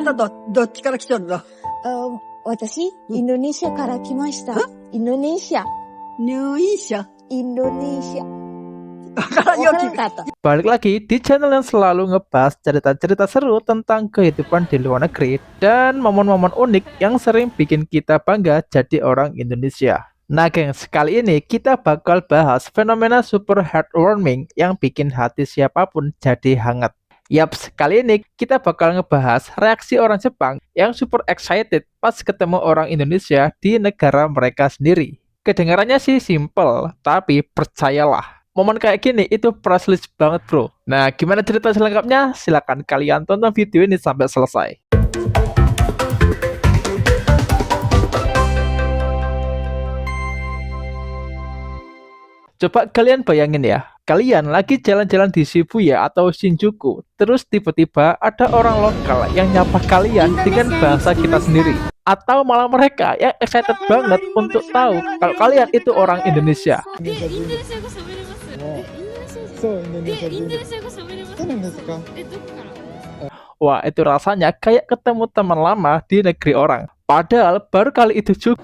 たどっちから来とるの？私、インドネシアから来ました。インドネシア。Indonesia. Indonesia. Balik lagi di channel yang selalu ngebahas cerita-cerita seru tentang kehidupan di luar negeri dan momen-momen unik yang sering bikin kita bangga jadi orang Indonesia. Nah gengs, kali ini kita bakal bahas fenomena super heartwarming yang bikin hati siapapun jadi hangat. Yaps, kali ini kita bakal ngebahas reaksi orang Jepang yang super excited pas ketemu orang Indonesia di negara mereka sendiri. Kedengarannya sih simple, tapi percayalah, momen kayak gini itu priceless banget bro. Nah, gimana cerita selengkapnya? Silahkan kalian tonton video ini sampai selesai. Coba kalian bayangin ya, kalian lagi jalan-jalan di Shibuya atau Shinjuku, terus tiba-tiba ada orang lokal yang nyapa kalian dengan bahasa kita sendiri. Atau malah mereka yang excited banget untuk tahu kalau kalian itu orang Indonesia. Wah, itu rasanya kayak ketemu teman lama di negeri orang. Padahal baru kali itu juga.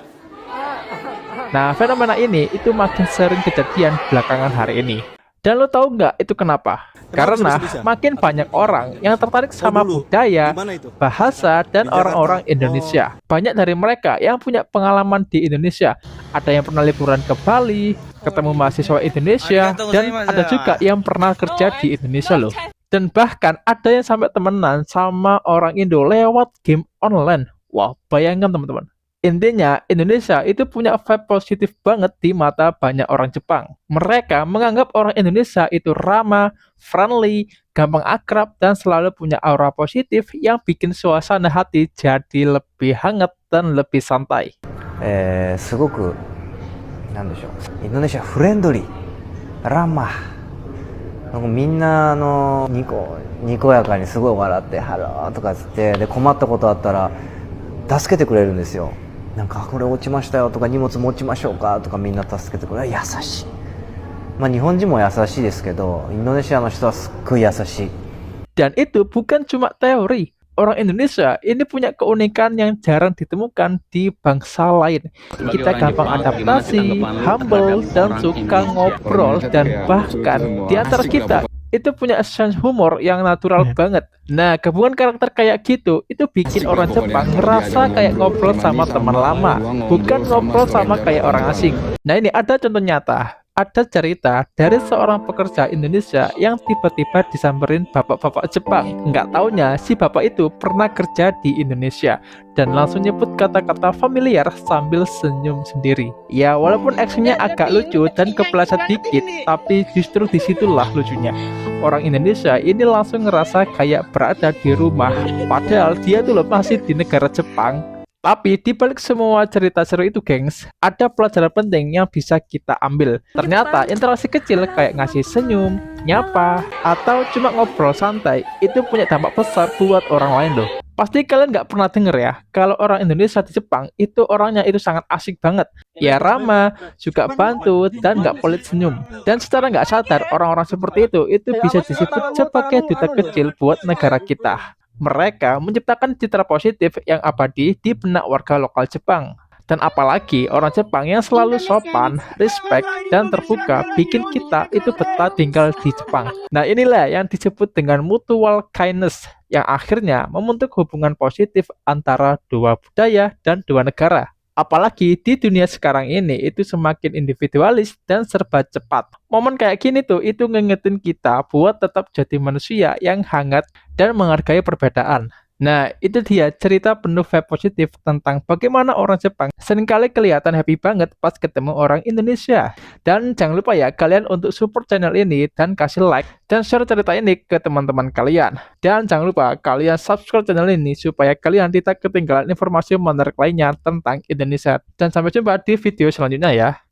Nah, fenomena ini itu makin sering kejadian belakangan hari ini. Dan lo tahu nggak itu kenapa? Karena makin banyak orang yang tertarik sama budaya, bahasa, dan orang-orang Indonesia. Banyak dari mereka yang punya pengalaman di Indonesia. Ada yang pernah liburan ke Bali, ketemu mahasiswa Indonesia, dan ada juga yang pernah kerja di Indonesia loh. Dan bahkan ada yang sampai temenan sama orang Indo lewat game online. Wow, bayangkan teman-teman. Intinya, Indonesia itu punya vibe positif banget di mata banyak orang Jepang. Mereka menganggap orang Indonesia itu ramah, friendly, gampang akrab, dan selalu punya aura positif yang bikin suasana hati jadi lebih hangat dan lebih santai. すごくなんでしょう、インドネシアフレンドリー、ラマ、みんなにこやかにすごい笑ってハローとかつってで困ったことあったら助けてくれるんですよ。なんかこれ落ちましたよとか荷物持ちましょうかとかみんな助けてくれる。優しい。まあ日本人も優しいですけど、インドネシアの人はすっごい優しい。 Dan itu bukan cuma teori. Orang Indonesia ini punya keunikan yang jarang ditemukan di bangsa lain. Kita gampang adaptasi, humble, dan suka ngobrol, dan bahkan di antara kita itu punya sense humor yang natural banget. Nah, gabungan karakter kayak gitu itu bikin orang Jepang ngerasa kayak ngobrol sama teman lama, bukan ngobrol sama kayak orang asing. Nah, ini ada contoh nyata. Ada cerita dari seorang pekerja Indonesia yang tiba-tiba disamperin bapak-bapak Jepang. Nggak taunya si bapak itu pernah kerja di Indonesia dan langsung nyebut kata-kata familiar sambil senyum sendiri. Ya, walaupun actionnya agak lucu dan kepleset dikit, tapi justru disitulah lucunya. Orang Indonesia ini langsung ngerasa kayak berada di rumah, padahal dia tuh masih di negara Jepang. Tapi di balik semua cerita seru itu gengs, ada pelajaran penting yang bisa kita ambil. Ternyata interaksi kecil kayak ngasih senyum, nyapa, atau cuma ngobrol santai itu punya dampak besar buat orang lain loh. Pasti kalian nggak pernah denger ya, kalau orang Indonesia di Jepang itu orangnya itu sangat asik banget. Ya ramah, juga bantu, dan nggak pelit senyum. Dan secara nggak sadar, orang-orang seperti itu bisa disebut sebagai duta kecil buat negara kita. Mereka menciptakan citra positif yang abadi di benak warga lokal Jepang. Dan apalagi orang Jepang yang selalu sopan, respect, dan terbuka bikin kita itu betah tinggal di Jepang. Nah inilah yang disebut dengan mutual kindness yang akhirnya membentuk hubungan positif antara dua budaya dan dua negara. Apalagi di dunia sekarang ini itu semakin individualis dan serba cepat. Momen kayak gini tuh itu ngingetin kita buat tetap jadi manusia yang hangat dan menghargai perbedaan. Nah, itu dia cerita penuh vibe positif tentang bagaimana orang Jepang seringkali kelihatan happy banget pas ketemu orang Indonesia. Dan jangan lupa ya kalian untuk support channel ini dan kasih like dan share cerita ini ke teman-teman kalian. Dan jangan lupa kalian subscribe channel ini supaya kalian tidak ketinggalan informasi menarik lainnya tentang Indonesia. Dan sampai jumpa di video selanjutnya ya.